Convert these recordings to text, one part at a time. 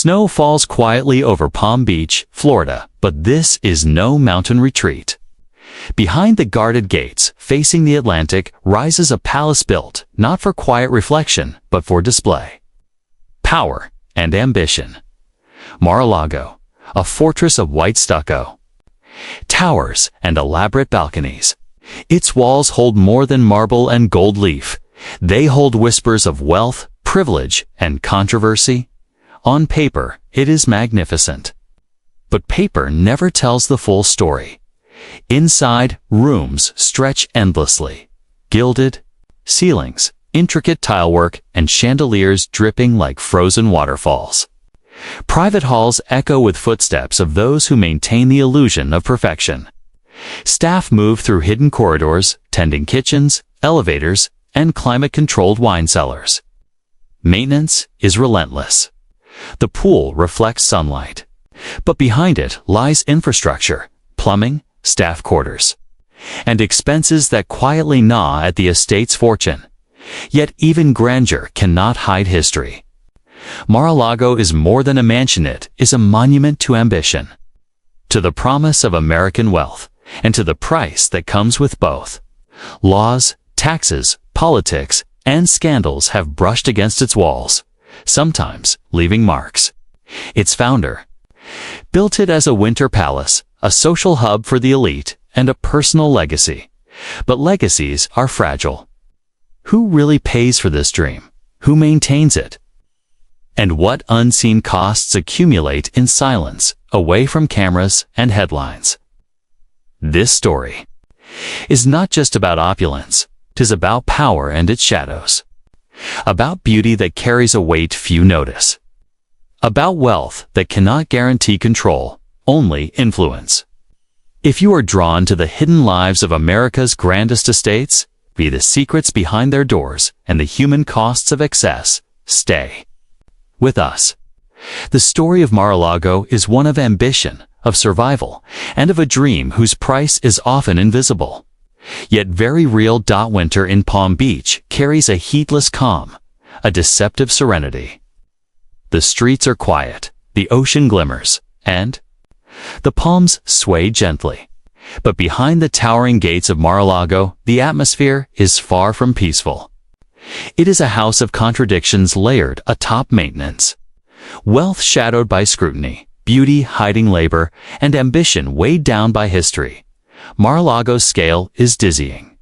Snow falls quietly over Palm Beach, Florida, but this is no mountain retreat. Behind the guarded gates, facing the Atlantic, rises a palace built, not for quiet reflection, but for display. Power and ambition. Mar-a-Lago, a fortress of white stucco. Towers and elaborate balconies. Its walls hold more than marble and gold leaf. They hold whispers of wealth, privilege, and controversy. On paper, it is magnificent. But paper never tells the full story. Inside, rooms stretch endlessly. Gilded ceilings, intricate tilework, and chandeliers dripping like frozen waterfalls. Private halls echo with footsteps of those who maintain the illusion of perfection. Staff move through hidden corridors, tending kitchens, elevators, and climate-controlled wine cellars. Maintenance is relentless. The pool reflects sunlight. But behind it lies infrastructure, plumbing, staff quarters, and expenses that quietly gnaw at the estate's fortune. Yet even grandeur cannot hide history. Mar-a-Lago is more than a mansion, it is a monument to ambition, to the promise of American wealth, and to the price that comes with both. Laws, taxes, politics, and scandals have brushed against its walls, sometimes leaving marks. Its founder built it as a winter palace, a social hub for the elite, and a personal legacy. But legacies are fragile. Who really pays for this dream? Who maintains it? And what unseen costs accumulate in silence, away from cameras and headlines? This story is not just about opulence. 'Tis about power and its shadows. About beauty that carries a weight few notice. About wealth that cannot guarantee control, only influence. If you are drawn to the hidden lives of America's grandest estates, be the secrets behind their doors and the human costs of excess, stay with us. The story of Mar-a-Lago is one of ambition, of survival, and of a dream whose price is often invisible. Yet very real. Winter in Palm Beach carries a heatless calm, a deceptive serenity. The streets are quiet, the ocean glimmers, and the palms sway gently. But behind the towering gates of Mar-a-Lago, the atmosphere is far from peaceful. It is a house of contradictions layered atop maintenance. Wealth shadowed by scrutiny, beauty hiding labor, and ambition weighed down by history. Mar-a-Lago's scale is dizzying.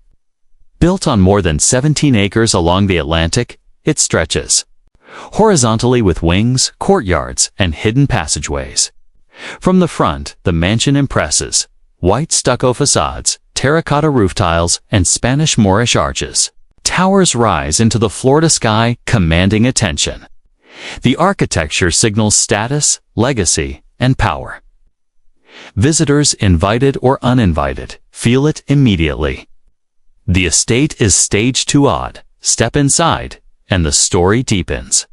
Built on more than 17 acres along the Atlantic, it stretches horizontally with wings, courtyards, and hidden passageways. From the front, the mansion impresses: white stucco facades, terracotta roof tiles, and Spanish Moorish arches. Towers rise into the Florida sky, commanding attention. The architecture signals status, legacy, and power. Visitors, invited or uninvited, feel it immediately. The estate is staged to awed. Step inside, and the story deepens.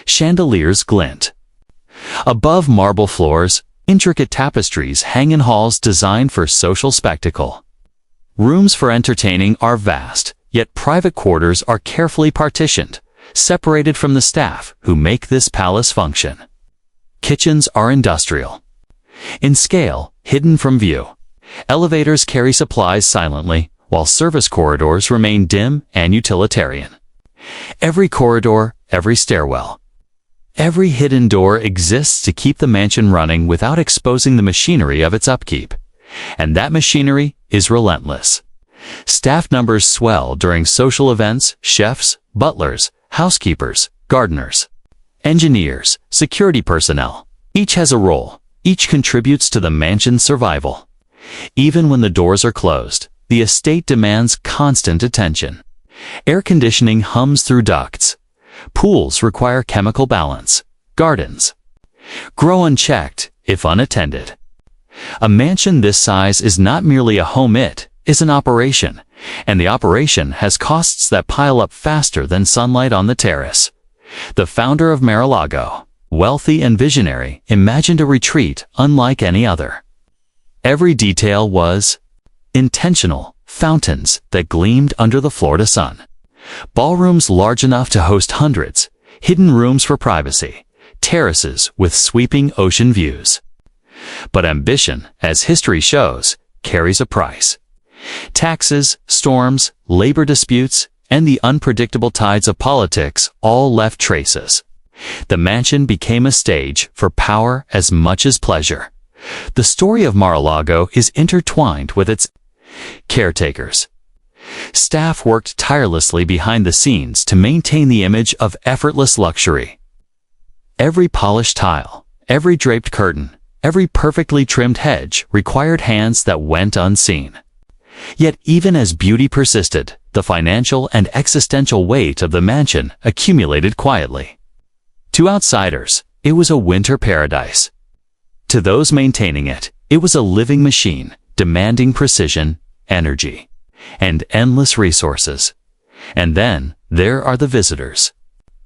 Chandeliers glint. Above marble floors, intricate tapestries hang in halls designed for social spectacle. Rooms for entertaining are vast, yet private quarters are carefully partitioned, separated from the staff who make this palace function. Kitchens are industrial, in scale, hidden from view. Elevators carry supplies silently, while service corridors remain dim and utilitarian. Every corridor, every stairwell, every hidden door exists to keep the mansion running without exposing the machinery of its upkeep. And that machinery is relentless. Staff numbers swell during social events: chefs, butlers, housekeepers, gardeners, engineers, security personnel. Each has a role. Each contributes to the mansion's survival. Even when the doors are closed, the estate demands constant attention. Air conditioning hums through ducts. Pools require chemical balance. Gardens grow unchecked, if unattended. A mansion this size is not merely a home, it is an operation, and the operation has costs that pile up faster than sunlight on the terrace. The founder of Mar-a-Lago, wealthy and visionary, imagined a retreat unlike any other. Every detail was intentional: fountains that gleamed under the Florida sun, ballrooms large enough to host hundreds, hidden rooms for privacy, terraces with sweeping ocean views. But ambition, as history shows, carries a price. Taxes, storms, labor disputes, and the unpredictable tides of politics all left traces. The mansion became a stage for power as much as pleasure. The story of Mar-a-Lago is intertwined with its caretakers. Staff worked tirelessly behind the scenes to maintain the image of effortless luxury. Every polished tile, every draped curtain, every perfectly trimmed hedge required hands that went unseen. Yet even as beauty persisted, the financial and existential weight of the mansion accumulated quietly. To outsiders, it was a winter paradise. To those maintaining it, it was a living machine, demanding precision, energy, and endless resources. And then, there are the visitors.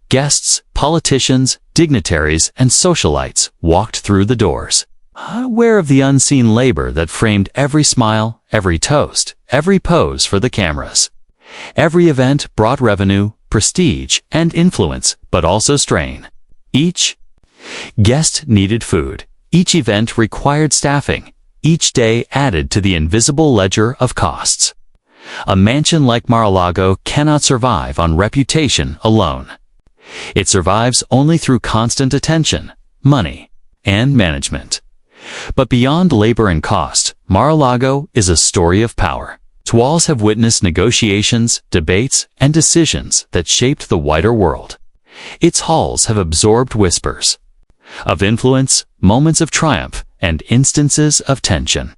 Guests, politicians, dignitaries, and socialites walked through the doors, aware of the unseen labor that framed every smile, every toast, every pose for the cameras. Every event brought revenue, prestige, and influence, but also strain. Each guest needed food. Each event required staffing. Each day added to the invisible ledger of costs. A mansion like Mar-a-Lago cannot survive on reputation alone. It survives only through constant attention, money, and management. But beyond labor and cost, Mar-a-Lago is a story of power. Its walls have witnessed negotiations, debates, and decisions that shaped the wider world. Its halls have absorbed whispers of influence, moments of triumph, and instances of tension.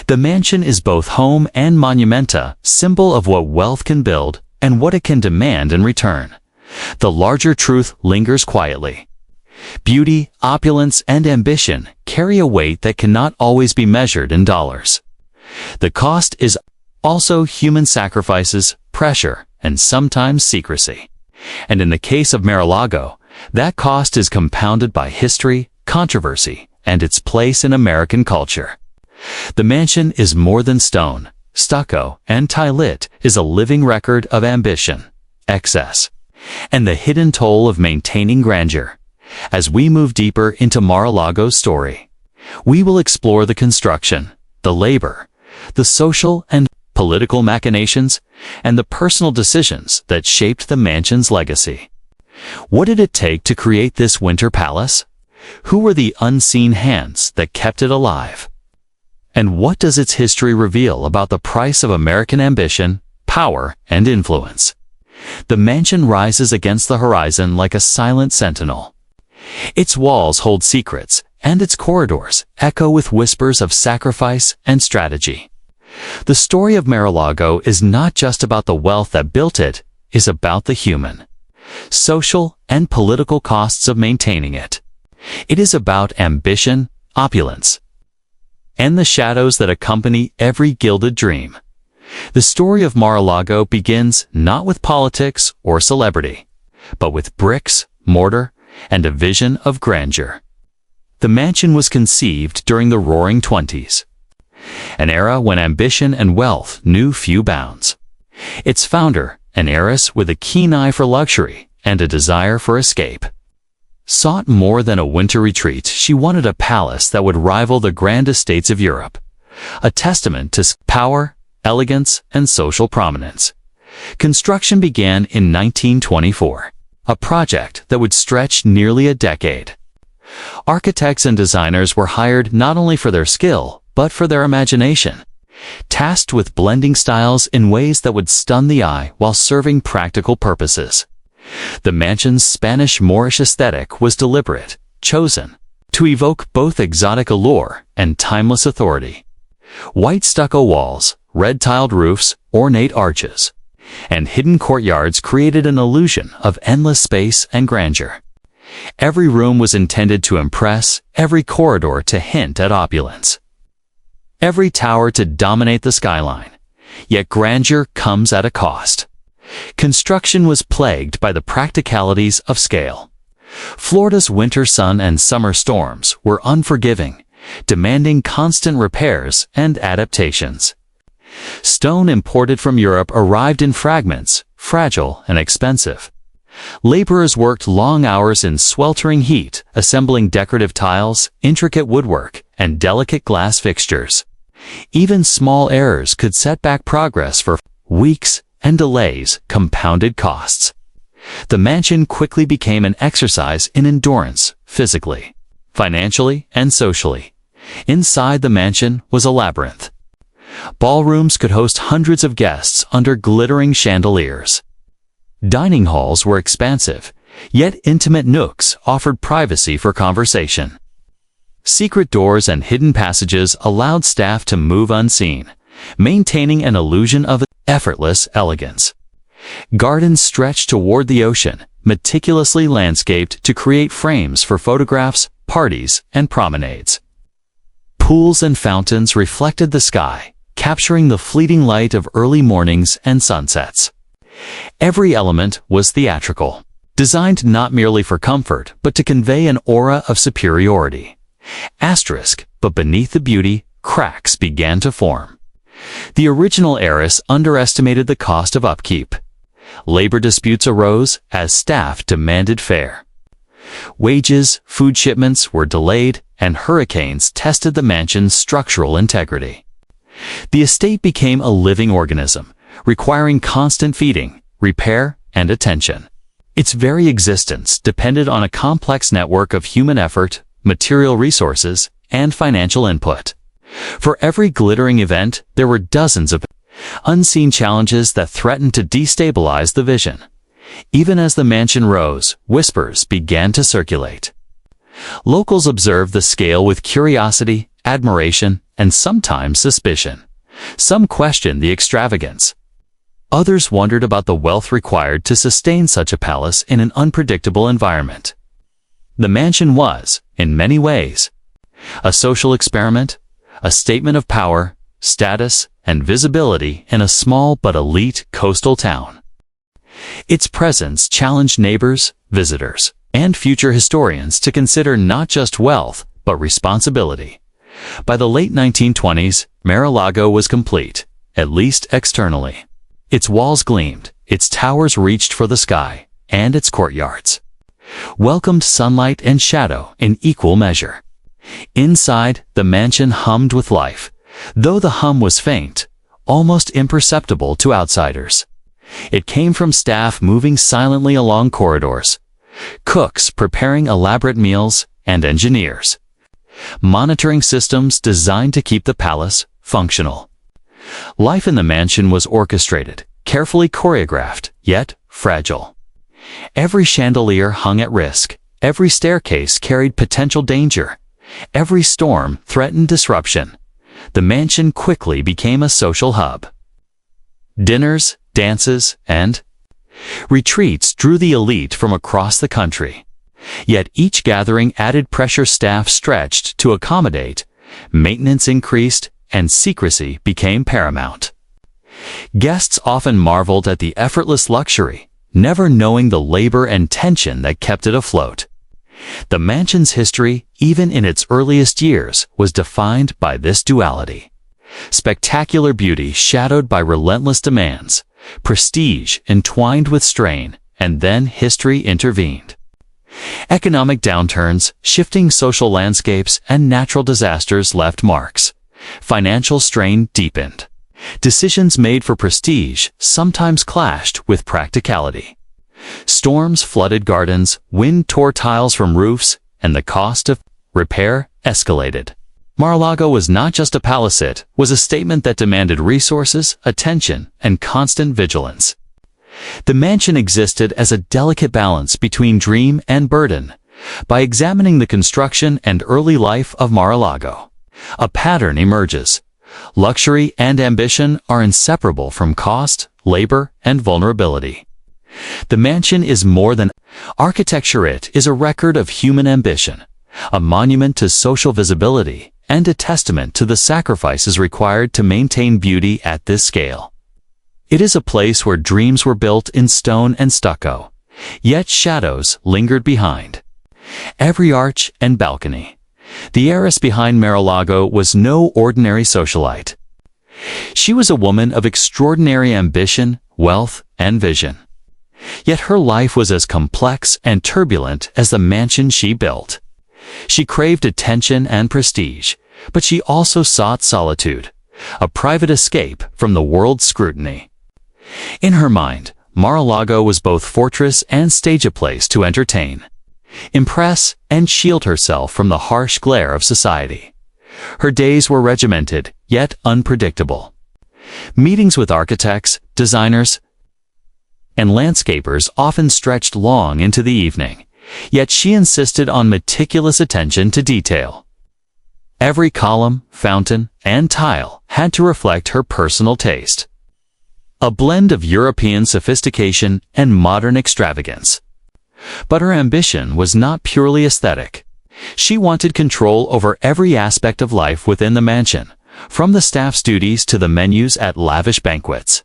The mansion is both home and monumenta, symbol of what wealth can build and what it can demand in return. The larger truth lingers quietly. Beauty, opulence, and ambition carry a weight that cannot always be measured in dollars. The cost is also human sacrifices, pressure, and sometimes secrecy. And in the case of Mar-a-Lago, that cost is compounded by history, controversy, and its place in American culture. The mansion is more than stone, stucco, and tile-lit is a living record of ambition, excess, and the hidden toll of maintaining grandeur. As we move deeper into Mar-a-Lago's story, we will explore the construction, the labor, the social and political machinations, and the personal decisions that shaped the mansion's legacy. What did it take to create this winter palace? Who were the unseen hands that kept it alive? And what does its history reveal about the price of American ambition, power, and influence? The mansion rises against the horizon like a silent sentinel. Its walls hold secrets, and its corridors echo with whispers of sacrifice and strategy. The story of Mar-a-Lago is not just about the wealth that built it, it is about the human, social, and political costs of maintaining it. It is about ambition, opulence, and the shadows that accompany every gilded dream. The story of Mar-a-Lago begins not with politics or celebrity, but with bricks, mortar, and a vision of grandeur. The mansion was conceived during the Roaring Twenties, an era when ambition and wealth knew few bounds. Its founder, an heiress with a keen eye for luxury and a desire for escape, sought more than a winter retreat. She wanted a palace that would rival the grand estates of Europe, a testament to power, elegance, and social prominence. Construction began in 1924, a project that would stretch nearly a decade. Architects and designers were hired not only for their skill, but for their imagination, tasked with blending styles in ways that would stun the eye while serving practical purposes. The mansion's Spanish-Moorish aesthetic was deliberate, chosen to evoke both exotic allure and timeless authority. White stucco walls, red-tiled roofs, ornate arches, and hidden courtyards created an illusion of endless space and grandeur. Every room was intended to impress, every corridor to hint at opulence, every tower to dominate the skyline. Yet grandeur comes at a cost. Construction was plagued by the practicalities of scale. Florida's winter sun and summer storms were unforgiving, demanding constant repairs and adaptations. Stone imported from Europe arrived in fragments, fragile and expensive. Laborers worked long hours in sweltering heat, assembling decorative tiles, intricate woodwork, and delicate glass fixtures. Even small errors could set back progress for weeks, and delays compounded costs. The mansion quickly became an exercise in endurance, physically, financially, and socially. Inside the mansion was a labyrinth. Ballrooms could host hundreds of guests under glittering chandeliers. Dining halls were expansive, yet intimate nooks offered privacy for conversation. Secret doors and hidden passages allowed staff to move unseen, maintaining an illusion of effortless elegance. Gardens stretched toward the ocean, meticulously landscaped to create frames for photographs, parties, and promenades. Pools and fountains reflected the sky, capturing the fleeting light of early mornings and sunsets. Every element was theatrical, designed not merely for comfort, but to convey an aura of superiority. But beneath the beauty, cracks began to form. The original heiress underestimated the cost of upkeep. Labor disputes arose as staff demanded fare. Wages, food shipments were delayed, and hurricanes tested the mansion's structural integrity. The estate became a living organism, requiring constant feeding, repair, and attention. Its very existence depended on a complex network of human effort, material resources, and financial input. For every glittering event, there were dozens of unseen challenges that threatened to destabilize the vision. Even as the mansion rose, whispers began to circulate. Locals observed the scale with curiosity, admiration, and sometimes suspicion. Some questioned the extravagance. Others wondered about the wealth required to sustain such a palace in an unpredictable environment. The mansion was, in many ways, a social experiment, a statement of power, status, and visibility in a small but elite coastal town. Its presence challenged neighbors, visitors, and future historians to consider not just wealth, but responsibility. By the late 1920s, Mar-a-Lago was complete, at least externally. Its walls gleamed, its towers reached for the sky, and its courtyards welcomed sunlight and shadow in equal measure. Inside, the mansion hummed with life, though the hum was faint, almost imperceptible to outsiders. It came from staff moving silently along corridors, cooks preparing elaborate meals, and engineers monitoring systems designed to keep the palace functional. Life in the mansion was orchestrated, carefully choreographed, yet fragile. Every chandelier hung at risk, every staircase carried potential danger, every storm threatened disruption. The mansion quickly became a social hub. Dinners, dances, and retreats drew the elite from across the country. Yet each gathering added pressure staff stretched to accommodate, maintenance increased, and secrecy became paramount. Guests often marveled at the effortless luxury, never knowing the labor and tension that kept it afloat. The mansion's history, even in its earliest years, was defined by this duality. Spectacular beauty shadowed by relentless demands, prestige entwined with strain, and then history intervened. Economic downturns, shifting social landscapes, and natural disasters left marks. Financial strain deepened. Decisions made for prestige sometimes clashed with practicality. Storms flooded gardens, wind tore tiles from roofs, and the cost of repair escalated. Mar-a-Lago was not just a palace, it was a statement that demanded resources, attention, and constant vigilance. The mansion existed as a delicate balance between dream and burden. By examining the construction and early life of Mar-a-Lago, a pattern emerges. Luxury and ambition are inseparable from cost, labor, and vulnerability. The mansion is more than architecture. It is a record of human ambition, a monument to social visibility, and a testament to the sacrifices required to maintain beauty at this scale. It is a place where dreams were built in stone and stucco, yet shadows lingered behind every arch and balcony. The heiress behind Mar-a-Lago was no ordinary socialite. She was a woman of extraordinary ambition, wealth, and vision. Yet her life was as complex and turbulent as the mansion she built. She craved attention and prestige, but she also sought solitude, a private escape from the world's scrutiny. In her mind, Mar-a-Lago was both fortress and stage, a place to entertain, impress, and shield herself from the harsh glare of society. Her days were regimented, yet unpredictable. Meetings with architects, designers, and landscapers often stretched long into the evening, yet she insisted on meticulous attention to detail. Every column, fountain, and tile had to reflect her personal taste. A blend of European sophistication and modern extravagance. But her ambition was not purely aesthetic. She wanted control over every aspect of life within the mansion, from the staff's duties to the menus at lavish banquets.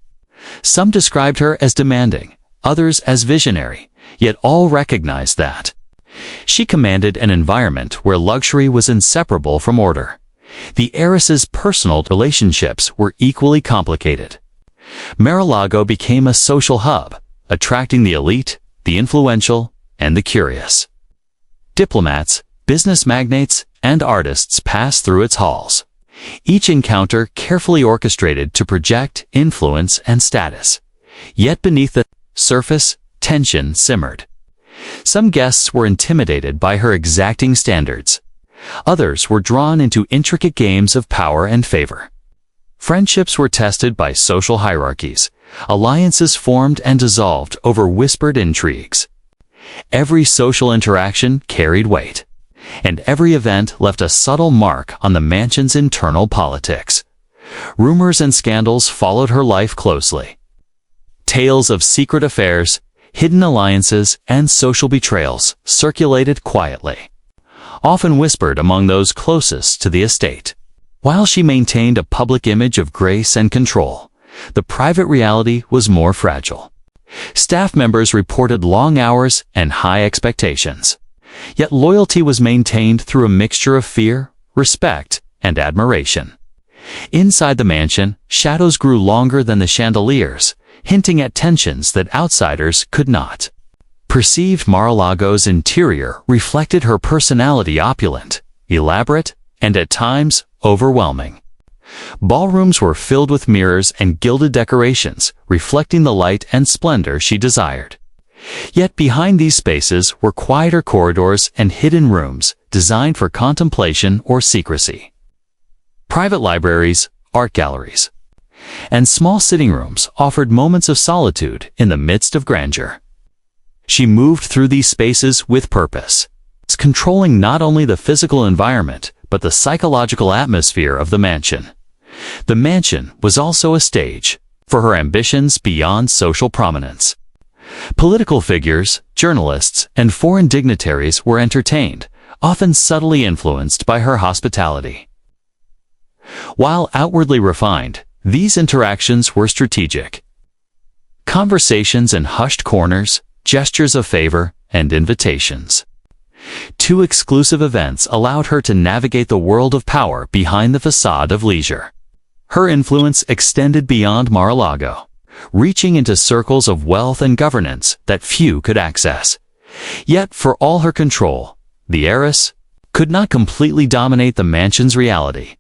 Some described her as demanding, others as visionary, yet all recognized that she commanded an environment where luxury was inseparable from order. The heiress's personal relationships were equally complicated. Mar-a-Lago became a social hub, attracting the elite, the influential, and the curious. Diplomats, business magnates, and artists passed through its halls, each encounter carefully orchestrated to project influence and status. Yet beneath the surface, tension simmered. Some guests were intimidated by her exacting standards. Others were drawn into intricate games of power and favor. Friendships were tested by social hierarchies. Alliances formed and dissolved over whispered intrigues. Every social interaction carried weight, and every event left a subtle mark on the mansion's internal politics. Rumors and scandals followed her life closely. Tales of secret affairs, hidden alliances, and social betrayals circulated quietly, often whispered among those closest to the estate. While she maintained a public image of grace and control, the private reality was more fragile. Staff members reported long hours and high expectations. Yet loyalty was maintained through a mixture of fear, respect, and admiration. Inside the mansion, shadows grew longer than the chandeliers, hinting at tensions that outsiders could not perceive. Mar-a-Lago's interior reflected her personality: opulent, elaborate, and at times overwhelming. Ballrooms were filled with mirrors and gilded decorations, reflecting the light and splendor she desired. Yet behind these spaces were quieter corridors and hidden rooms designed for contemplation or secrecy. Private libraries, art galleries, and small sitting rooms offered moments of solitude in the midst of grandeur. She moved through these spaces with purpose, controlling not only the physical environment but the psychological atmosphere of the mansion. The mansion was also a stage for her ambitions beyond social prominence. Political figures, journalists, and foreign dignitaries were entertained, often subtly influenced by her hospitality. While outwardly refined, these interactions were strategic. Conversations in hushed corners, gestures of favor, and invitations. Two exclusive events allowed her to navigate the world of power behind the facade of leisure. Her influence extended beyond Mar-a-Lago, reaching into circles of wealth and governance that few could access. Yet, for all her control, the heiress could not completely dominate the mansion's reality.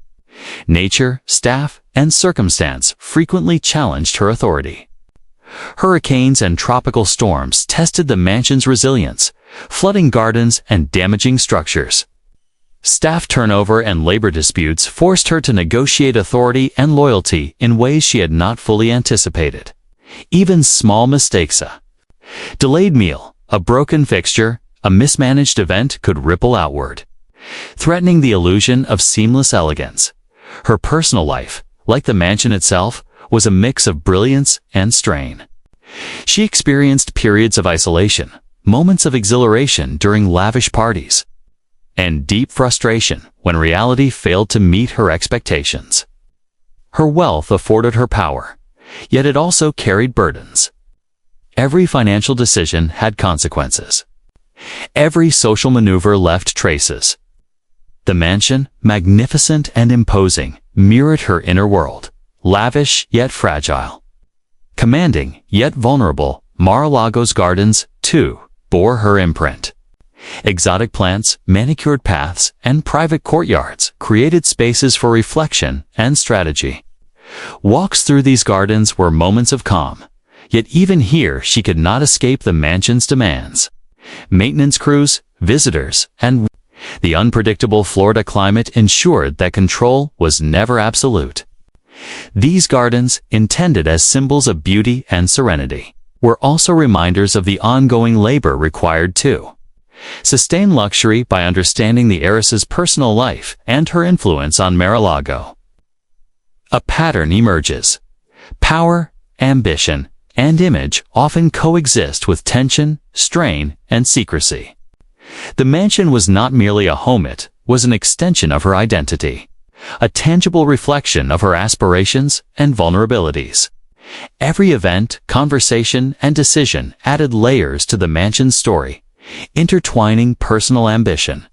Nature, staff, and circumstance frequently challenged her authority. Hurricanes and tropical storms tested the mansion's resilience, flooding gardens and damaging structures. Staff turnover and labor disputes forced her to negotiate authority and loyalty in ways she had not fully anticipated. Even small mistakes, a delayed meal, a broken fixture, a mismanaged event could ripple outward, threatening the illusion of seamless elegance. Her personal life, like the mansion itself, was a mix of brilliance and strain. She experienced periods of isolation, moments of exhilaration during lavish parties, and deep frustration when reality failed to meet her expectations. Her wealth afforded her power, yet it also carried burdens. Every financial decision had consequences. Every social maneuver left traces. The mansion, magnificent and imposing, mirrored her inner world, lavish yet fragile, commanding yet vulnerable. Mar-a-Lago's gardens, too, bore her imprint. Exotic plants, manicured paths, and private courtyards created spaces for reflection and strategy. Walks through these gardens were moments of calm, yet even here she could not escape the mansion's demands. Maintenance crews, visitors, and the unpredictable Florida climate ensured that control was never absolute. These gardens, intended as symbols of beauty and serenity, were also reminders of the ongoing labor required to sustain luxury by understanding the heiress's personal life and her influence on Mar-a-Lago. A pattern emerges. Power, ambition, and image often coexist with tension, strain, and secrecy. The mansion was not merely a home, it was an extension of her identity, a tangible reflection of her aspirations and vulnerabilities. Every event, conversation, and decision added layers to the mansion's story, intertwining personal ambition.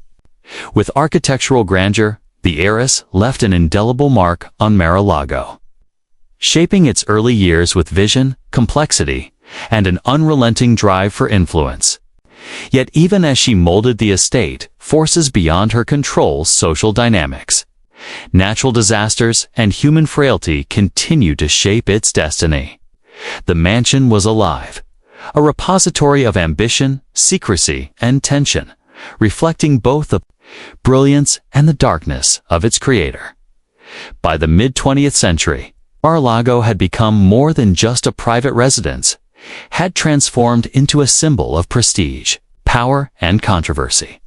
With architectural grandeur, the heiress left an indelible mark on Mar-a-Lago, shaping its early years with vision, complexity, and an unrelenting drive for influence. Yet even as she molded the estate, forces beyond her control social dynamics, natural disasters, and human frailty continued to shape its destiny. The mansion was alive, a repository of ambition, secrecy, and tension, reflecting both the brilliance and the darkness of its creator. By the mid-20th century, Mar-a-Lago had become more than just a private residence, had transformed into a symbol of prestige, power, and controversy.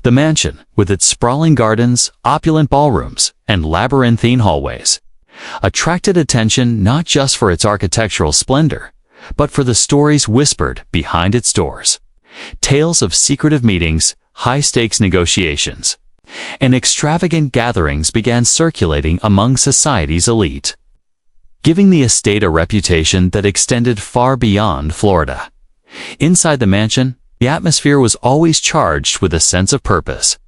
The mansion, with its sprawling gardens, opulent ballrooms, and labyrinthine hallways, attracted attention not just for its architectural splendor, but for the stories whispered behind its doors. Tales of secretive meetings, high-stakes negotiations, and extravagant gatherings began circulating among society's elite, giving the estate a reputation that extended far beyond Florida. Inside the mansion, the atmosphere was always charged with a sense of purpose.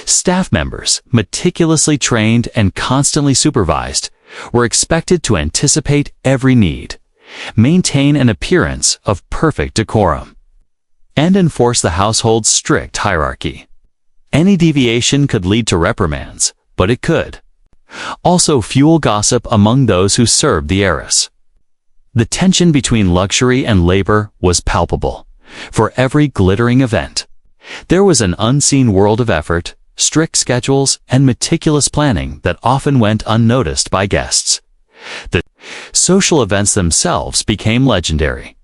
Staff members, meticulously trained and constantly supervised, were expected to anticipate every need, maintain an appearance of perfect decorum, and enforce the household's strict hierarchy. Any deviation could lead to reprimands, but it could also fuel gossip among those who served the heiress. The tension between luxury and labor was palpable. For every glittering event, there was an unseen world of effort, strict schedules, and meticulous planning that often went unnoticed by guests. The social events themselves became legendary.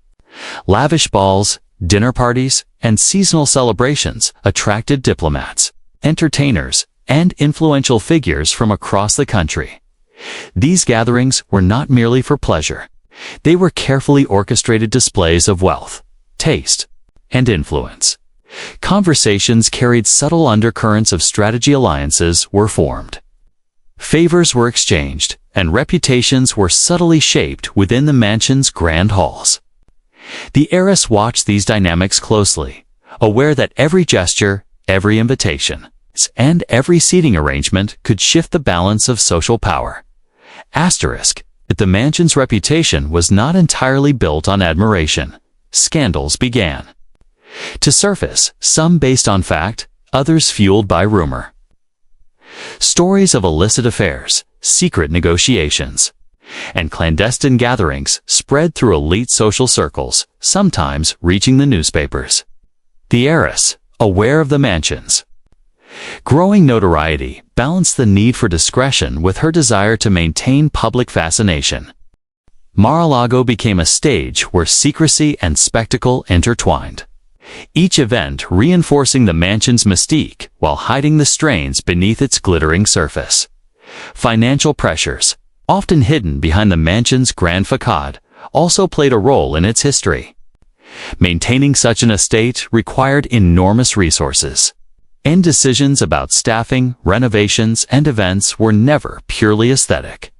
Lavish balls, dinner parties, and seasonal celebrations attracted diplomats, entertainers, and influential figures from across the country. These gatherings were not merely for pleasure. They were carefully orchestrated displays of wealth, taste, and influence. Conversations carried subtle undercurrents of strategy, alliances were formed. Favors were exchanged, and reputations were subtly shaped within the mansion's grand halls. The heiress watched these dynamics closely, aware that every gesture, every invitation, and every seating arrangement could shift the balance of social power. But the mansion's reputation was not entirely built on admiration. Scandals began to surface, some based on fact, others fueled by rumor. Stories of illicit affairs, secret negotiations, and clandestine gatherings spread through elite social circles, sometimes reaching the newspapers. The heiress, aware of the mansion's growing notoriety, balanced the need for discretion with her desire to maintain public fascination. Mar-a-Lago became a stage where secrecy and spectacle intertwined, each event reinforcing the mansion's mystique while hiding the strains beneath its glittering surface. Financial pressures, often hidden behind the mansion's grand facade, also played a role in its history. Maintaining such an estate required enormous resources, and decisions about staffing, renovations, and events were never purely aesthetic.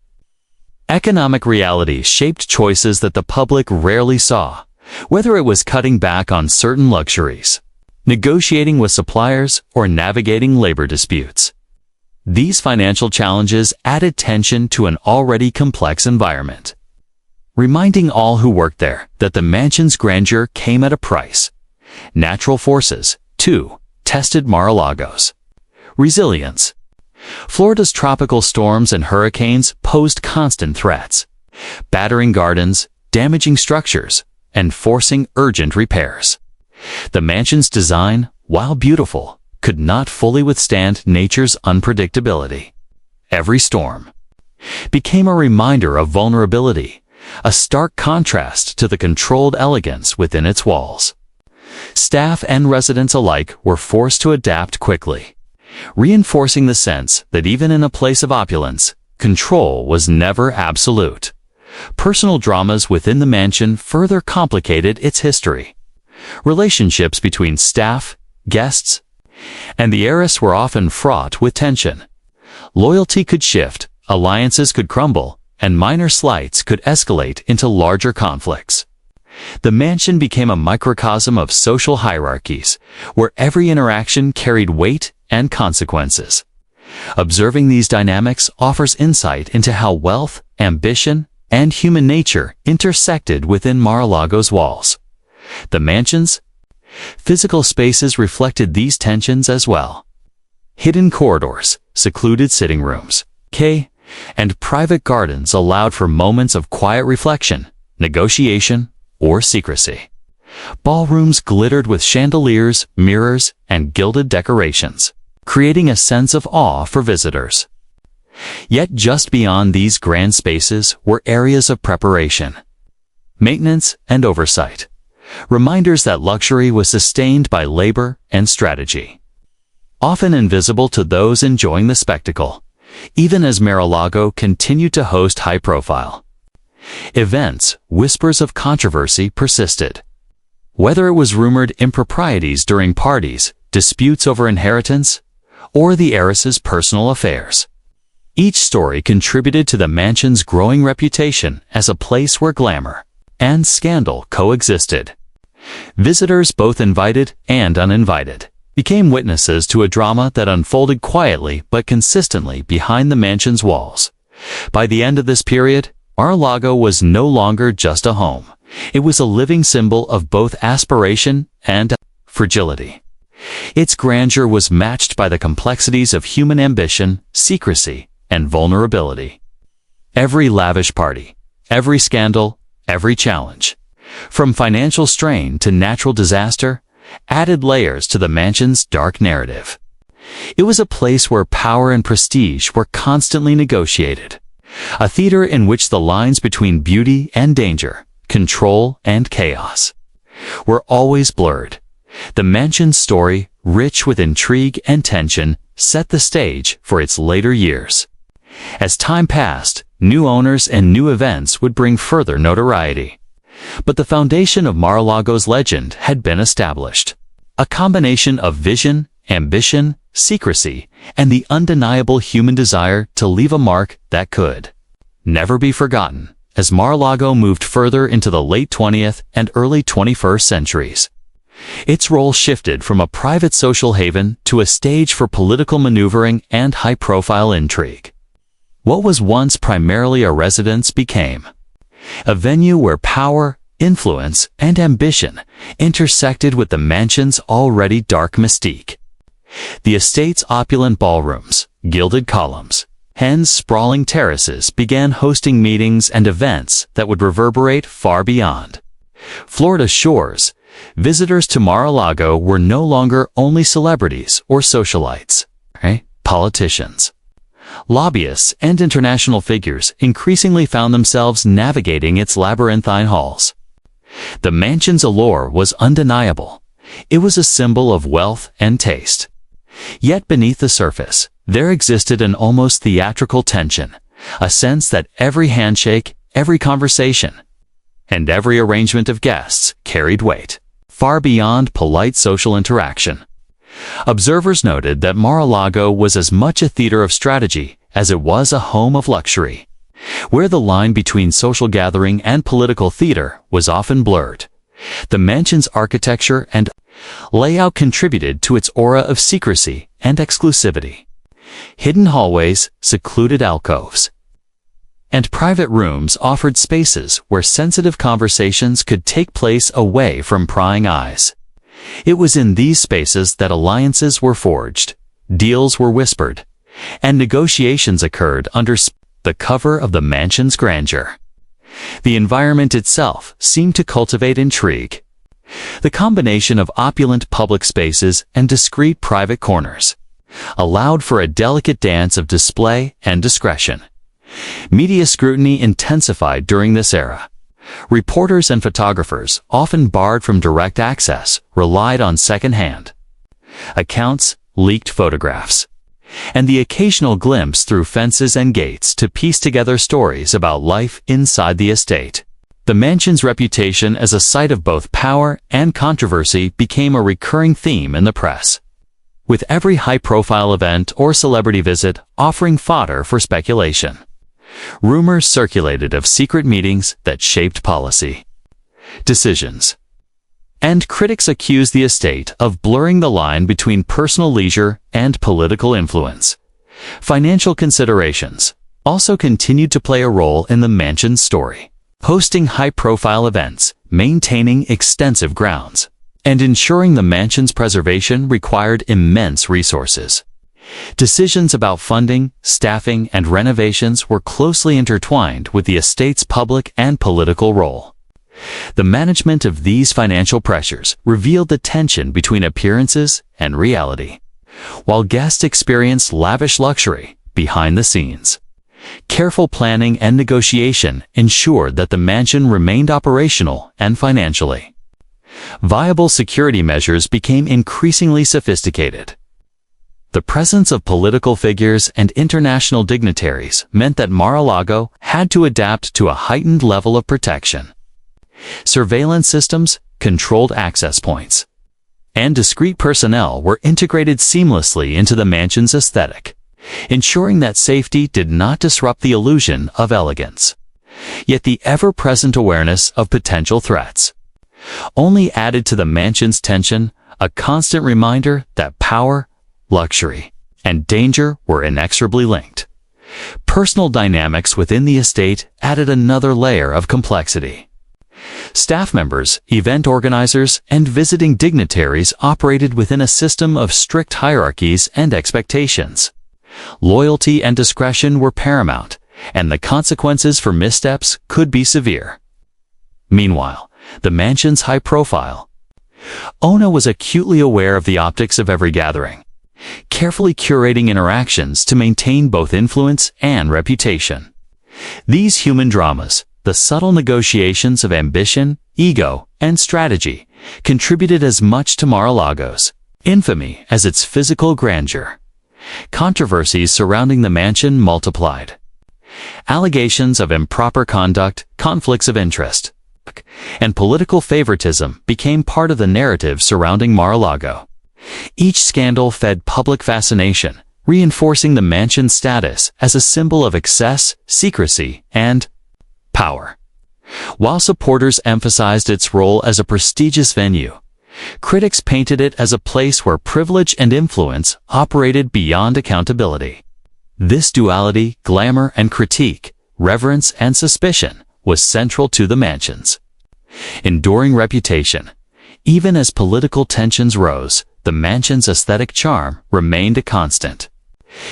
Economic realities shaped choices that the public rarely saw, whether it was cutting back on certain luxuries, negotiating with suppliers, or navigating labor disputes. These financial challenges added tension to an already complex environment. reminding all who worked there that the mansion's grandeur came at a price. Natural forces, too, tested Mar-a-Lago's resilience. Florida's tropical storms and hurricanes posed constant threats, battering gardens, damaging structures, and forcing urgent repairs. The mansion's design, while beautiful, could not fully withstand nature's unpredictability. Every storm became a reminder of vulnerability, a stark contrast to the controlled elegance within its walls. Staff and residents alike were forced to adapt quickly, reinforcing the sense that even in a place of opulence, control was never absolute. Personal dramas within the mansion further complicated its history. Relationships between staff, guests, and the heiress were often fraught with tension. Loyalty could shift, alliances could crumble, and minor slights could escalate into larger conflicts. The mansion became a microcosm of social hierarchies, where every interaction carried weight and consequences. Observing these dynamics offers insight into how wealth, ambition, and human nature intersected within Mar-a-Lago's walls. The mansion's physical spaces reflected these tensions as well. Hidden corridors, secluded sitting rooms, and private gardens allowed for moments of quiet reflection, negotiation, or secrecy. Ballrooms glittered with chandeliers, mirrors, and gilded decorations, creating a sense of awe for visitors. Yet just beyond these grand spaces were areas of preparation, maintenance, and oversight, reminders that luxury was sustained by labor and strategy. Often invisible to those enjoying the spectacle, even as Mar-a-Lago continued to host high-profile events, whispers of controversy persisted. Whether it was rumored improprieties during parties, disputes over inheritance, or the heiress's personal affairs, each story contributed to the mansion's growing reputation as a place where glamour and scandal coexisted. Visitors, both invited and uninvited, became witnesses to a drama that unfolded quietly but consistently behind the mansion's walls. By the end of this period, Mar-a-Lago was no longer just a home. It was a living symbol of both aspiration and fragility. Its grandeur was matched by the complexities of human ambition, secrecy, and vulnerability. Every lavish party, every scandal, every challenge, from financial strain to natural disaster, added layers to the mansion's dark narrative. It was a place where power and prestige were constantly negotiated, a theater in which the lines between beauty and danger, control and chaos, were always blurred. The mansion's story, rich with intrigue and tension, set the stage for its later years. As time passed, new owners and new events would bring further notoriety. But the foundation of Mar-a-Lago's legend had been established. A combination of vision, ambition, secrecy, and the undeniable human desire to leave a mark that could never be forgotten. As Mar-a-Lago moved further into the late 20th and early 21st centuries, its role shifted from a private social haven to a stage for political maneuvering and high-profile intrigue. What was once primarily a residence became a venue where power, influence, and ambition intersected with the mansion's already dark mystique. The estate's opulent ballrooms, gilded columns, and sprawling terraces began hosting meetings and events that would reverberate far beyond Florida's shores. Visitors to Mar-a-Lago were no longer only celebrities or socialites. Politicians, lobbyists, and international figures increasingly found themselves navigating its labyrinthine halls. The mansion's allure was undeniable. It was a symbol of wealth and taste. Yet beneath the surface, there existed an almost theatrical tension, a sense that every handshake, every conversation, and every arrangement of guests carried weight, far beyond polite social interaction. Observers noted that Mar-a-Lago was as much a theater of strategy as it was a home of luxury, where the line between social gathering and political theater was often blurred. The mansion's architecture and layout contributed to its aura of secrecy and exclusivity. Hidden hallways, secluded alcoves, and private rooms offered spaces where sensitive conversations could take place away from prying eyes. It was in these spaces that alliances were forged, deals were whispered, and negotiations occurred under the cover of the mansion's grandeur. The environment itself seemed to cultivate intrigue. The combination of opulent public spaces and discreet private corners allowed for a delicate dance of display and discretion. Media scrutiny intensified during this era. Reporters and photographers, often barred from direct access, relied on second-hand accounts, leaked photographs, and the occasional glimpse through fences and gates to piece together stories about life inside the estate. The mansion's reputation as a site of both power and controversy became a recurring theme in the press, with every high-profile event or celebrity visit offering fodder for speculation. Rumors circulated of secret meetings that shaped policy decisions, and critics accused the estate of blurring the line between personal leisure and political influence. Financial considerations also continued to play a role in the mansion's story, hosting high-profile events, maintaining extensive grounds, and ensuring the mansion's preservation required immense resources. Decisions about funding, staffing, and renovations were closely intertwined with the estate's public and political role. The management of these financial pressures revealed the tension between appearances and reality. While guests experienced lavish luxury behind the scenes, careful planning and negotiation ensured that the mansion remained operational and financially viable. Security measures became increasingly sophisticated. The presence of political figures and international dignitaries meant that Mar-a-Lago had to adapt to a heightened level of protection. Surveillance systems, controlled access points, and discreet personnel were integrated seamlessly into the mansion's aesthetic, ensuring that safety did not disrupt the illusion of elegance. Yet the ever-present awareness of potential threats only added to the mansion's tension, a constant reminder that power, luxury, and danger were inexorably linked. Personal dynamics within the estate added another layer of complexity. Staff members, event organizers, and visiting dignitaries operated within a system of strict hierarchies and expectations. Loyalty and discretion were paramount, and the consequences for missteps could be severe. Meanwhile, the mansion's high profile owner was acutely aware of the optics of every gathering, carefully curating interactions to maintain both influence and reputation. These human dramas, the subtle negotiations of ambition, ego, and strategy, contributed as much to Mar-a-Lago's infamy as its physical grandeur. Controversies surrounding the mansion multiplied. Allegations of improper conduct, conflicts of interest, and political favoritism became part of the narrative surrounding Mar-a-Lago. Each scandal fed public fascination, reinforcing the mansion's status as a symbol of excess, secrecy, and power. While supporters emphasized its role as a prestigious venue, critics painted it as a place where privilege and influence operated beyond accountability. This duality, glamour and critique, reverence and suspicion, was central to the mansion's enduring reputation. Even as political tensions rose, the mansion's aesthetic charm remained a constant.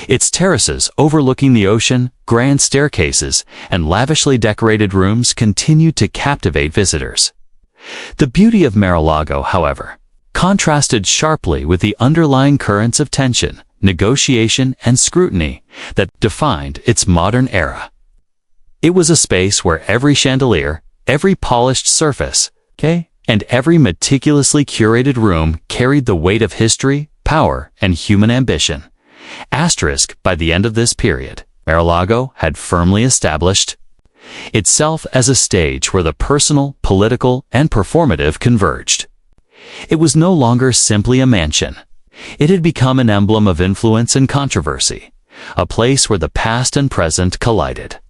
Its terraces overlooking the ocean, grand staircases, and lavishly decorated rooms continued to captivate visitors. The beauty of Mar-a-Lago, however, contrasted sharply with the underlying currents of tension, negotiation, and scrutiny that defined its modern era. It was a space where every chandelier, every polished surface, and every meticulously curated room carried the weight of history, power, and human ambition. By the end of this period, Mar-a-Lago had firmly established itself as a stage where the personal, political, and performative converged. It was no longer simply a mansion. It had become an emblem of influence and controversy, a place where the past and present collided.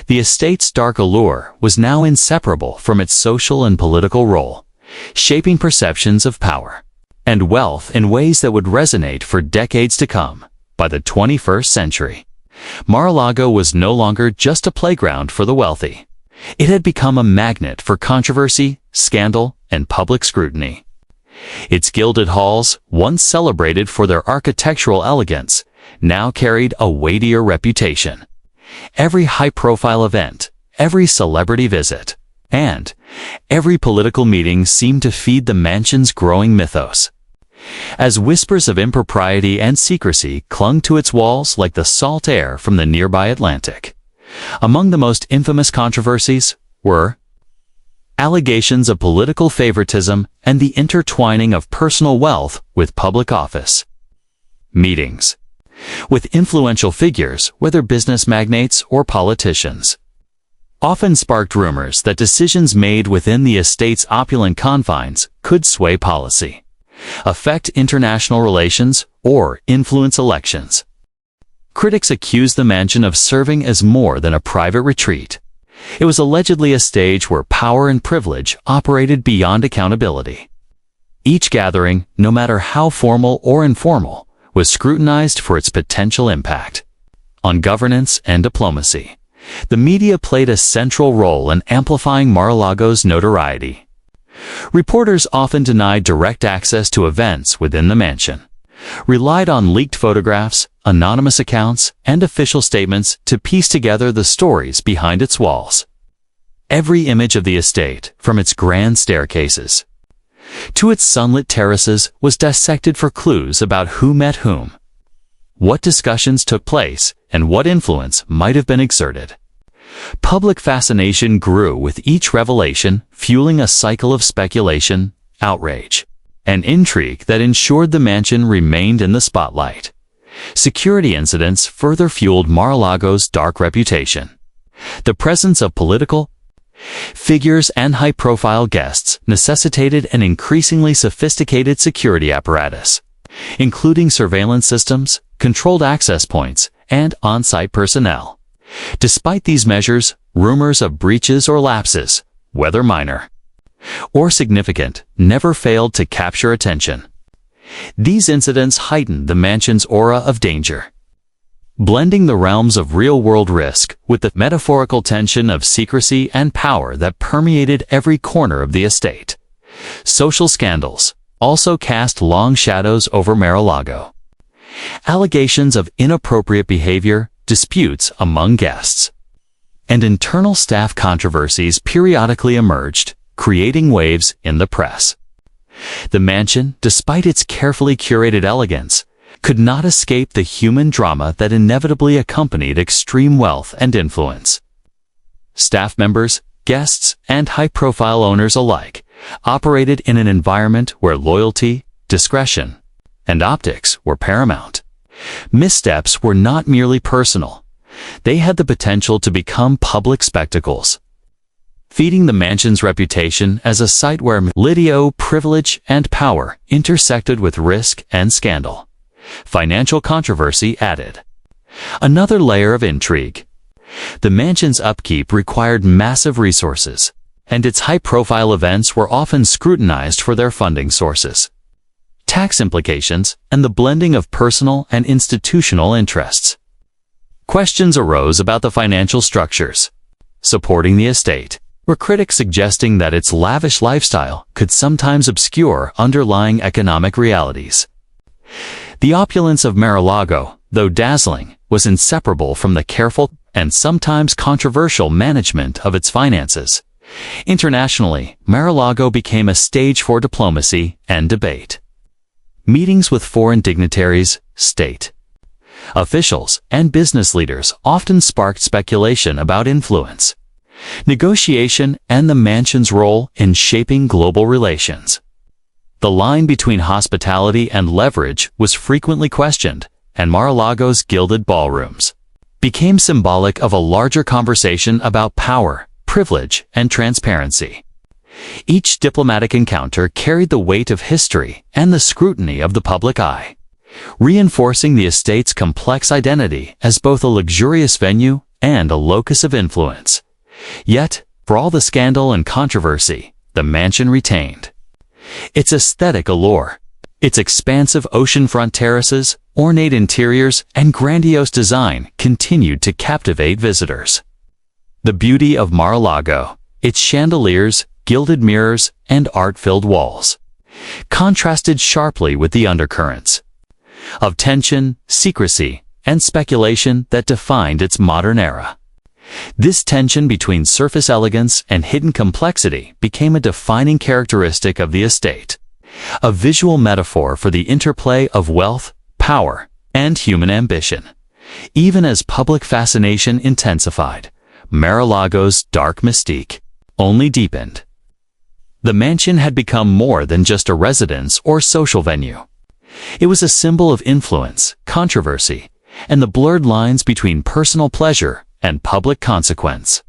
The estate's dark allure was now inseparable from its social and political role, shaping perceptions of power and wealth in ways that would resonate for decades to come. By the 21st century, Mar-a-Lago was no longer just a playground for the wealthy. It had become a magnet for controversy, scandal, and public scrutiny. Its gilded halls, once celebrated for their architectural elegance, now carried a weightier reputation. Every high-profile event, every celebrity visit, and every political meeting seemed to feed the mansion's growing mythos. As whispers of impropriety and secrecy clung to its walls like the salt air from the nearby Atlantic. Among the most infamous controversies were allegations of political favoritism and the intertwining of personal wealth with public office. Meetings with influential figures, whether business magnates or politicians, often sparked rumors that decisions made within the estate's opulent confines could sway policy, affect international relations, or influence elections. Critics accused the mansion of serving as more than a private retreat. It was allegedly a stage where power and privilege operated beyond accountability. Each gathering, no matter how formal or informal, was scrutinized for its potential impact on governance and diplomacy. The media played a central role in amplifying Mar-a-Lago's notoriety. Reporters often denied direct access to events within the mansion, relied on leaked photographs, anonymous accounts, and official statements to piece together the stories behind its walls. Every image of the estate, from its grand staircases to its sunlit terraces, was dissected for clues about who met whom, what discussions took place, and what influence might have been exerted. Public fascination grew with each revelation, fueling a cycle of speculation, outrage, and intrigue that ensured the mansion remained in the spotlight. Security incidents further fueled Mar-a-Lago's dark reputation. The presence of political figures and high-profile guests necessitated an increasingly sophisticated security apparatus, including surveillance systems, controlled access points, and on-site personnel. Despite these measures, rumors of breaches or lapses, whether minor or significant, never failed to capture attention. These incidents heightened the mansion's aura of danger, blending the realms of real-world risk with the metaphorical tension of secrecy and power that permeated every corner of the estate. Social scandals also cast long shadows over Mar-a-Lago. Allegations of inappropriate behavior, disputes among guests, and internal staff controversies periodically emerged, creating waves in the press. The mansion, despite its carefully curated elegance, could not escape the human drama that inevitably accompanied extreme wealth and influence. Staff members, guests, and high-profile owners alike operated in an environment where loyalty, discretion, and optics were paramount. Missteps were not merely personal. They had the potential to become public spectacles, feeding the mansion's reputation as a site where litigio, privilege, and power intersected with risk and scandal. Financial controversy added another layer of intrigue. The mansion's upkeep required massive resources, and its high-profile events were often scrutinized for their funding sources, tax implications, and the blending of personal and institutional interests. Questions arose about the financial structures supporting the estate, with critics suggesting that its lavish lifestyle could sometimes obscure underlying economic realities. The opulence of Mar-a-Lago, though dazzling, was inseparable from the careful and sometimes controversial management of its finances. Internationally, Mar-a-Lago became a stage for diplomacy and debate. Meetings with foreign dignitaries, state officials, and business leaders often sparked speculation about influence, negotiation, and the mansion's role in shaping global relations. The line between hospitality and leverage was frequently questioned, and Mar-a-Lago's gilded ballrooms became symbolic of a larger conversation about power, privilege, and transparency. Each diplomatic encounter carried the weight of history and the scrutiny of the public eye, reinforcing the estate's complex identity as both a luxurious venue and a locus of influence. Yet, for all the scandal and controversy, the mansion retained its aesthetic allure. Its expansive oceanfront terraces, ornate interiors, and grandiose design continued to captivate visitors. The beauty of Mar-a-Lago, its chandeliers, gilded mirrors, and art-filled walls, contrasted sharply with the undercurrents of tension, secrecy, and speculation that defined its modern era. This tension between surface elegance and hidden complexity became a defining characteristic of the estate, a visual metaphor for the interplay of wealth, power, and human ambition. Even as public fascination intensified, Mar-a-Lago's dark mystique only deepened. The mansion had become more than just a residence or social venue. It was a symbol of influence, controversy, and the blurred lines between personal pleasure and public consequence.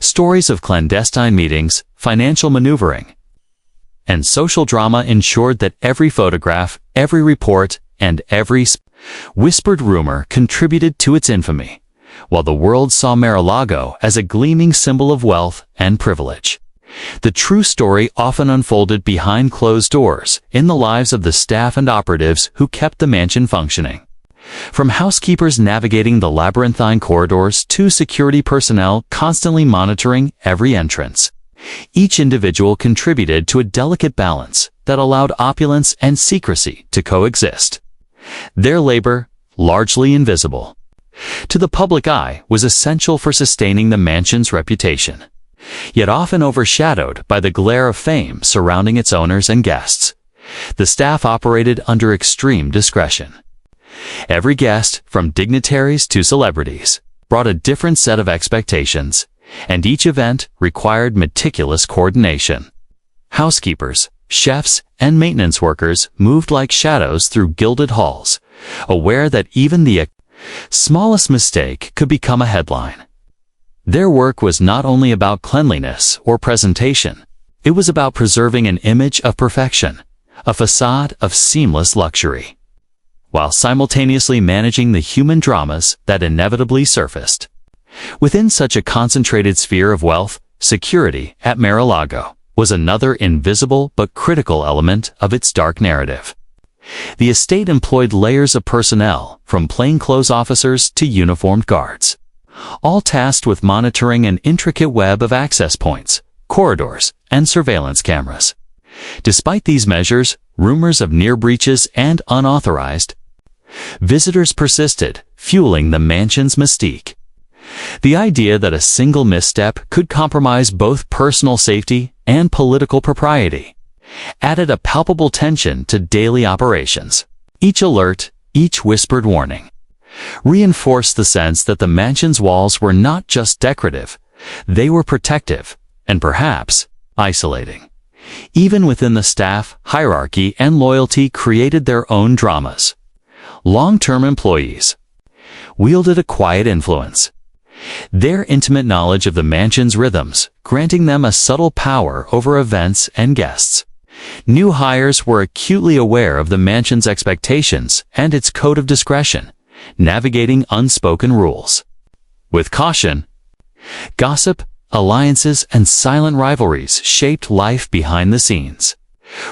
Stories of clandestine meetings, financial maneuvering, and social drama ensured that every photograph, every report, and every whispered rumor contributed to its infamy, while the world saw Mar-a-Lago as a gleaming symbol of wealth and privilege. The true story often unfolded behind closed doors, in the lives of the staff and operatives who kept the mansion functioning. From housekeepers navigating the labyrinthine corridors to security personnel constantly monitoring every entrance, each individual contributed to a delicate balance that allowed opulence and secrecy to coexist. Their labor, largely invisible to the public eye, was essential for sustaining the mansion's reputation, yet often overshadowed by the glare of fame surrounding its owners and guests. The staff operated under extreme discretion. Every guest, from dignitaries to celebrities, brought a different set of expectations, and each event required meticulous coordination. Housekeepers, chefs, and maintenance workers moved like shadows through gilded halls, aware that even the smallest mistake could become a headline. Their work was not only about cleanliness or presentation, it was about preserving an image of perfection, a facade of seamless luxury, while simultaneously managing the human dramas that inevitably surfaced. Within such a concentrated sphere of wealth, security at Mar-a-Lago was another invisible but critical element of its dark narrative. The estate employed layers of personnel, from plainclothes officers to uniformed guards, all tasked with monitoring an intricate web of access points, corridors, and surveillance cameras. Despite these measures, rumors of near breaches and unauthorized visitors persisted, fueling the mansion's mystique. The idea that a single misstep could compromise both personal safety and political propriety added a palpable tension to daily operations. Each alert, each whispered warning, reinforced the sense that the mansion's walls were not just decorative, they were protective and perhaps isolating. Even within the staff, hierarchy and loyalty created their own dramas. Long-term employees wielded a quiet influence, their intimate knowledge of the mansion's rhythms granting them a subtle power over events and guests. New hires were acutely aware of the mansion's expectations and its code of discretion, navigating unspoken rules with caution. Gossip, alliances, and silent rivalries shaped life behind the scenes,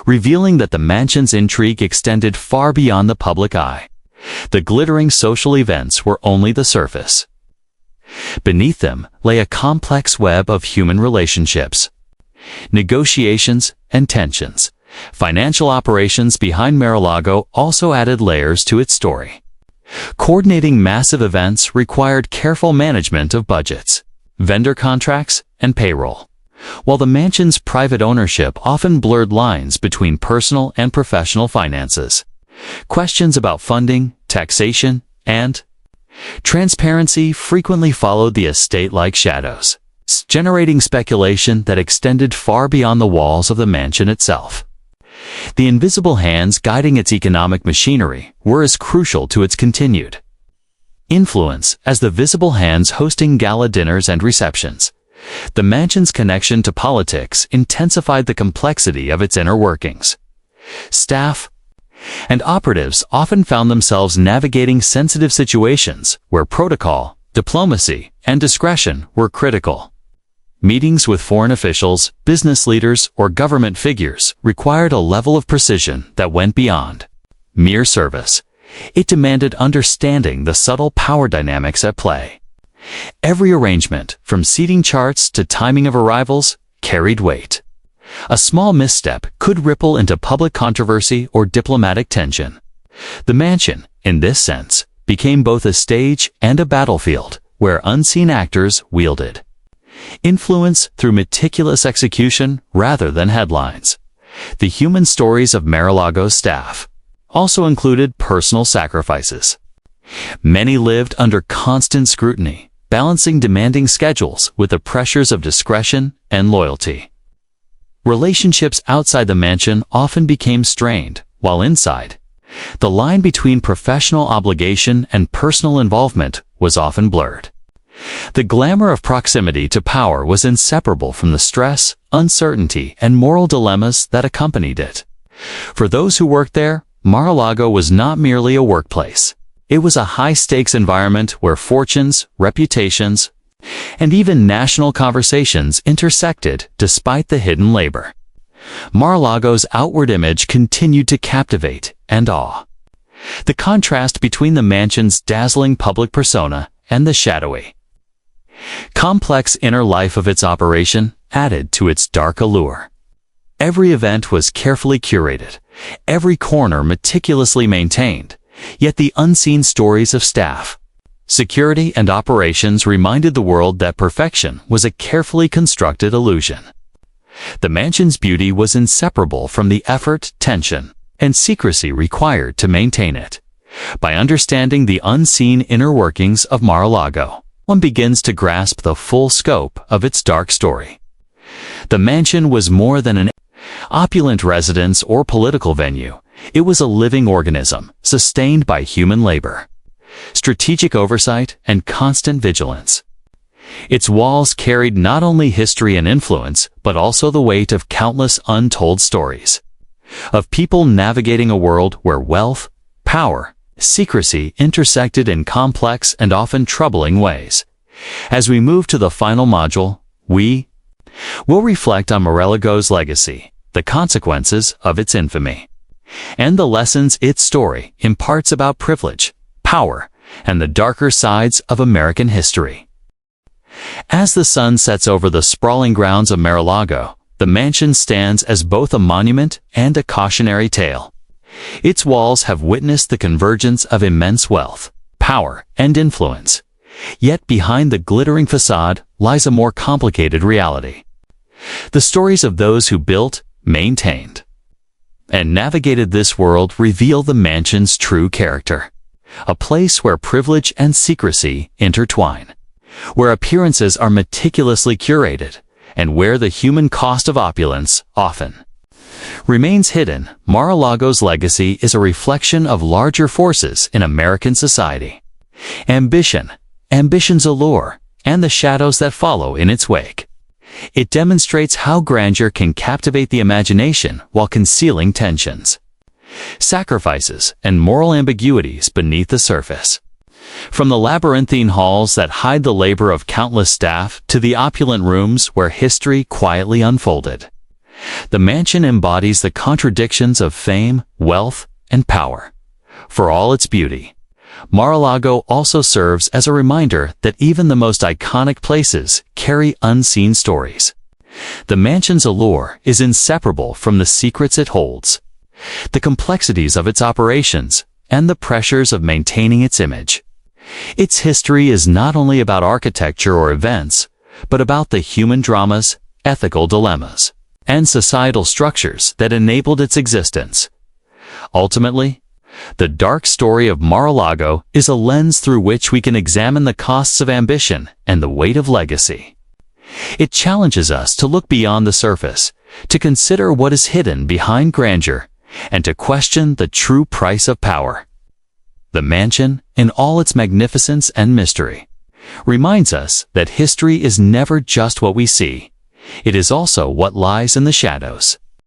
revealing that the mansion's intrigue extended far beyond the public eye. The glittering social events were only the surface. Beneath them lay a complex web of human relationships, negotiations, and tensions. Financial operations behind Mar-a-Lago also added layers to its story. Coordinating massive events required careful management of budgets, vendor contracts, and payroll, while the mansion's private ownership often blurred lines between personal and professional finances. Questions about funding, taxation, and transparency frequently followed the estate like shadows, generating speculation that extended far beyond the walls of the mansion itself. The invisible hands guiding its economic machinery were as crucial to its continued influence as the visible hands hosting gala dinners and receptions. The mansion's connection to politics intensified the complexity of its inner workings. Staff and operatives often found themselves navigating sensitive situations where protocol, diplomacy, and discretion were critical. Meetings with foreign officials, business leaders, or government figures required a level of precision that went beyond mere service. It demanded understanding the subtle power dynamics at play. Every arrangement, from seating charts to timing of arrivals, carried weight. A small misstep could ripple into public controversy or diplomatic tension. The mansion, in this sense, became both a stage and a battlefield where unseen actors wielded influence through meticulous execution rather than headlines. The human stories of Mar-a-Lago's staff also included personal sacrifices. Many lived under constant scrutiny, balancing demanding schedules with the pressures of discretion and loyalty. Relationships outside the mansion often became strained, while inside, the line between professional obligation and personal involvement was often blurred. The glamour of proximity to power was inseparable from the stress, uncertainty, and moral dilemmas that accompanied it. For those who worked there, Mar-a-Lago was not merely a workplace. It was a high-stakes environment where fortunes, reputations, and even national conversations intersected despite the hidden labor. Mar-a-Lago's outward image continued to captivate and awe. The contrast between the mansion's dazzling public persona and the shadowy, complex inner life of its operation added to its dark allure. Every event was carefully curated, every corner meticulously maintained, yet the unseen stories of staff, security, and operations reminded the world that perfection was a carefully constructed illusion. The mansion's beauty was inseparable from the effort, tension, and secrecy required to maintain it. By understanding the unseen inner workings of Mar-a-Lago, one begins to grasp the full scope of its dark story. The mansion was more than an opulent residence or political venue. It was a living organism, sustained by human labor, strategic oversight, and constant vigilance. Its walls carried not only history and influence, but also the weight of countless untold stories, of people navigating a world where wealth, power, secrecy intersected in complex and often troubling ways. As we move to the final module, we will reflect on Mar-a-Lago's legacy, the consequences of its infamy, and the lessons its story imparts about privilege, power, and the darker sides of American history. As the sun sets over the sprawling grounds of Mar-a-Lago, the mansion stands as both a monument and a cautionary tale. Its walls have witnessed the convergence of immense wealth, power, and influence. Yet behind the glittering facade lies a more complicated reality. The stories of those who built, maintained, and navigated this world reveal the mansion's true character. A place where privilege and secrecy intertwine, where appearances are meticulously curated, and where the human cost of opulence often remains hidden. Mar-a-Lago's legacy is a reflection of larger forces in American society. Ambition's allure, and the shadows that follow in its wake. It demonstrates how grandeur can captivate the imagination while concealing tensions, sacrifices, and moral ambiguities beneath the surface. From the labyrinthine halls that hide the labor of countless staff to the opulent rooms where history quietly unfolded, the mansion embodies the contradictions of fame, wealth, and power. For all its beauty, Mar-a-Lago also serves as a reminder that even the most iconic places carry unseen stories. The mansion's allure is inseparable from the secrets it holds, the complexities of its operations, and the pressures of maintaining its image. Its history is not only about architecture or events, but about the human dramas, ethical dilemmas, and societal structures that enabled its existence. Ultimately, the dark story of Mar-a-Lago is a lens through which we can examine the costs of ambition and the weight of legacy. It challenges us to look beyond the surface, to consider what is hidden behind grandeur, and to question the true price of power. The mansion, in all its magnificence and mystery, reminds us that history is never just what we see. It is also what lies in the shadows.